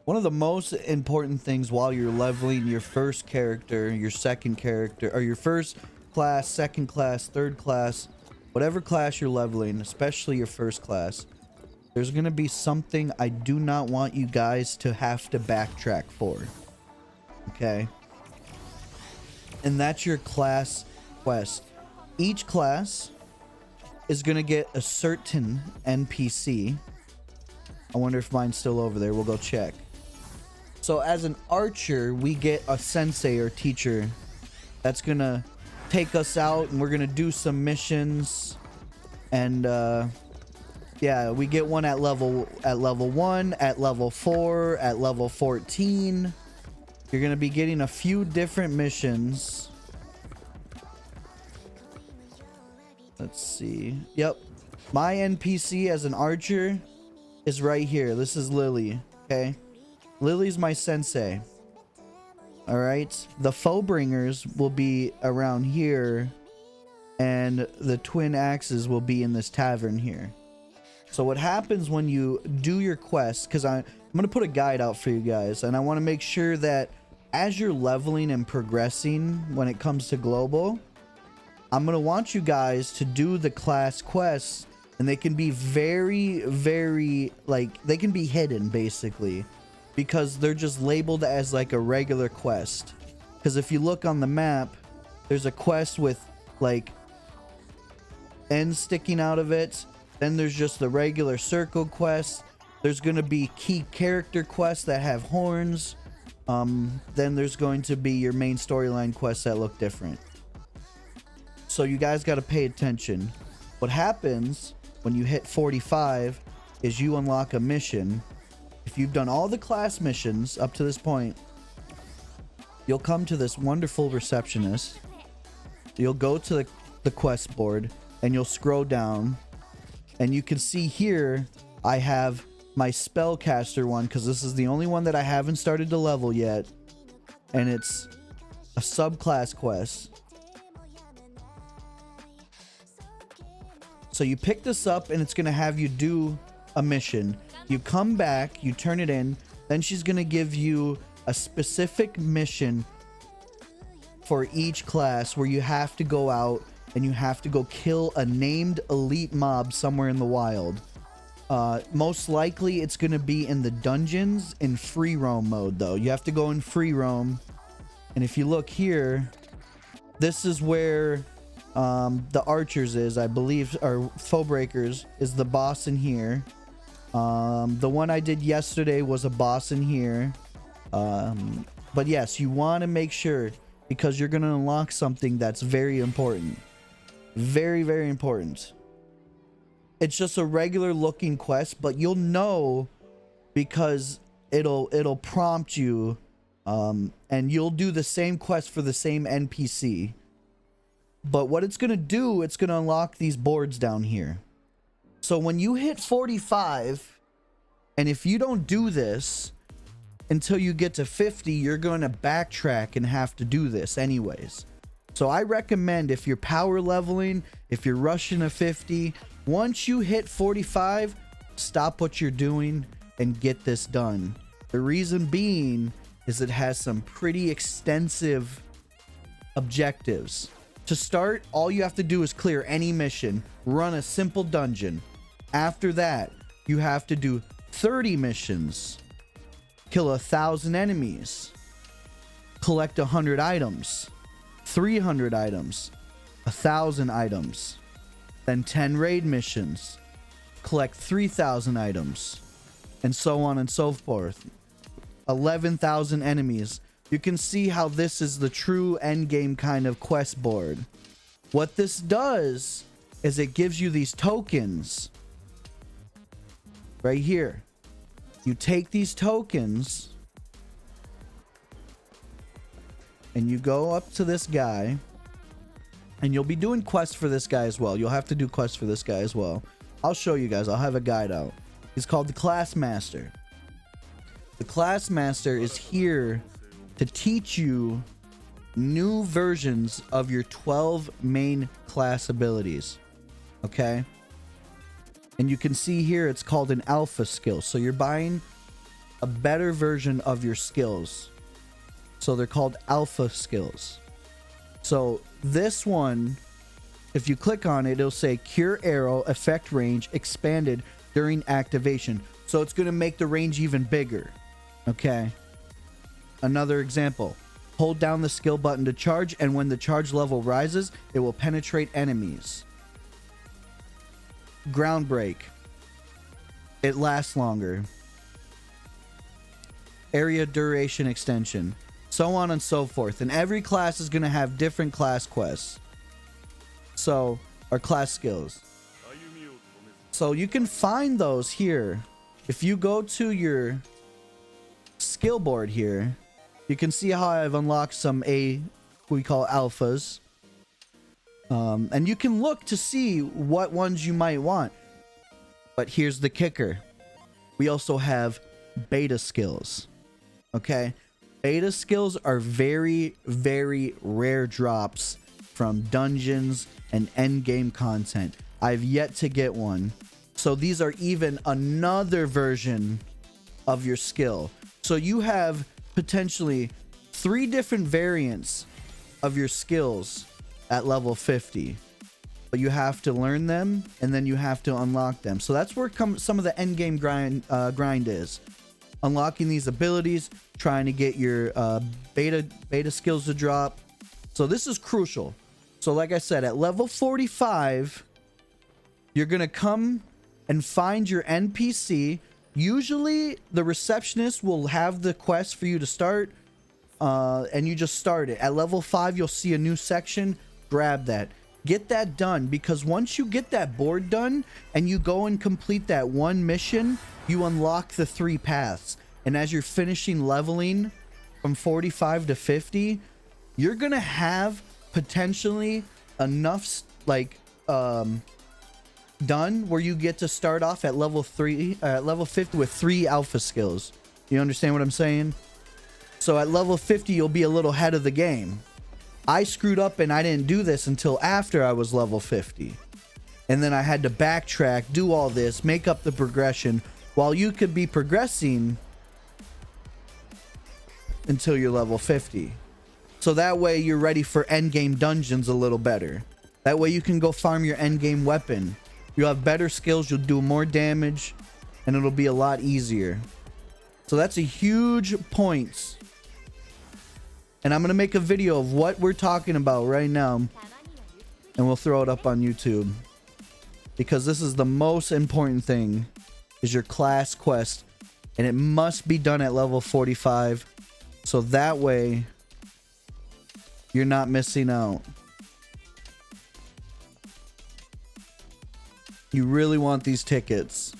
One of the most important things while you're leveling your first character, your second character, or your first class, second class, third class, whatever class you're leveling, especially your first class, there's going to be something I do not want you guys to have to backtrack for. Okay? And that's your class quest. Each class is going to get a certain NPC. I wonder if mine's still over there. We'll go check. So as an archer, we get a sensei or teacher that's going to take us out, and we're going to do some missions. And yeah, we get one at level 1, at level 4, at level 14. You're going to be getting a few different missions. Let's see. Yep. My NPC as an archer is right here. This is Lily. Okay. Lily's my sensei. All right. The foe bringers will be around here, and the twin axes will be in this tavern here. So what happens when you do your quest, because I'm going to put a guide out for you guys, and I want to make sure that as you're leveling and progressing when it comes to global, I'm going to want you guys to do the class quests, and they can be very, very, like, they can be hidden basically, because they're just labeled as like a regular quest. Because if you look on the map, there's a quest with like ends sticking out of it. Then there's just the regular circle quest. There's going to be key character quests that have horns. Then there's going to be your main storyline quests that look different. So you guys got to pay attention. What happens when you hit 45 is you unlock a mission. If you've done all the class missions up to this point, you'll come to this wonderful receptionist. You'll go to the quest board, and you'll scroll down, and you can see here I have my spellcaster one, because this is the only one that I haven't started to level yet, and it's a subclass quest. So you pick this up, and it's going to have you do a mission. You come back, you turn it in, then she's going to give you a specific mission for each class where you have to go out and you have to go kill a named elite mob somewhere in the wild. Most likely it's going to be in the dungeons in free roam mode though. You have to go in free roam. And if you look here, this is where the archers is, I believe, or foe breakers is the boss in here. The one I did yesterday was a boss in here. But yes, you want to make sure, because you're going to unlock something that's very important. Very, very important. It's just a regular looking quest, but you'll know because it'll prompt you, and you'll do the same quest for the same NPC. But what it's going to do, it's going to unlock these boards down here. So when you hit 45, and if you don't do this until you get to 50, you're going to backtrack and have to do this anyways. So I recommend, if you're power leveling, if you're rushing to 50, once you hit 45, stop what you're doing and get this done. The reason being is it has some pretty extensive objectives. To start, all you have to do is clear any mission, run a simple dungeon. After that, you have to do 30 missions, kill 1,000 enemies, collect 100 items, 300 items, 1,000 items, then 10 raid missions, collect 3,000 items, and so on and so forth. 11,000 enemies. You can see how this is the true endgame kind of quest board. What this does is it gives you these tokens right here. You take these tokens and you go up to this guy, and you'll be doing quests for this guy as well. You'll have to do quests for this guy as well. I'll show you guys. I'll have a guide out. He's called the Class Master. The Class Master is here to teach you new versions of your 12 main class abilities. Okay? And you can see here it's called an alpha skill. So you're buying a better version of your skills. So they're called alpha skills. So this one, if you click on it, it'll say Cure Arrow effect range expanded during activation. So it's going to make the range even bigger. Okay. Another example. Hold down the skill button to charge, and when the charge level rises, it will penetrate enemies. Ground Break. It lasts longer. Area duration extension. So on and so forth. And every class is going to have different class quests. So, or class skills. So you can find those here. If you go to your skill board here, you can see how I've unlocked some we call alphas. And you can look to see what ones you might want. But here's the kicker. We also have beta skills. Okay? Beta skills are very, very rare drops from dungeons and endgame content. I've yet to get one. So these are even another version of your skill. So you have potentially 3 different variants of your skills at level 50. But you have to learn them, and then you have to unlock them. So that's where some of the endgame grind is. Unlocking these abilities, trying to get your beta skills to drop. So this is crucial. So like I said, at level 45, you're going to come and find your NPC. Usually the receptionist will have the quest for you to start, and you just start it. At level 5, you'll see a new section. Grab that. Get that done, because once you get that board done and you go and complete that one mission, you unlock the 3 paths. And as you're finishing leveling from 45 to 50, you're going to have potentially enough done where you get to start off at level 50 with 3 alpha skills. You understand what I'm saying? So at level 50, you'll be a little ahead of the game. I screwed up and I didn't do this until after I was level 50. And then I had to backtrack, do all this, make up the progression, while you could be progressing until you're level 50. So that way you're ready for endgame dungeons a little better. That way you can go farm your endgame weapon. You'll have better skills, you'll do more damage, and it'll be a lot easier. So that's a huge point. And I'm going to make a video of what we're talking about right now, and we'll throw it up on YouTube. Because this is the most important thing, is your class quest. And it must be done at level 45. So that way, you're not missing out. You really want these tickets.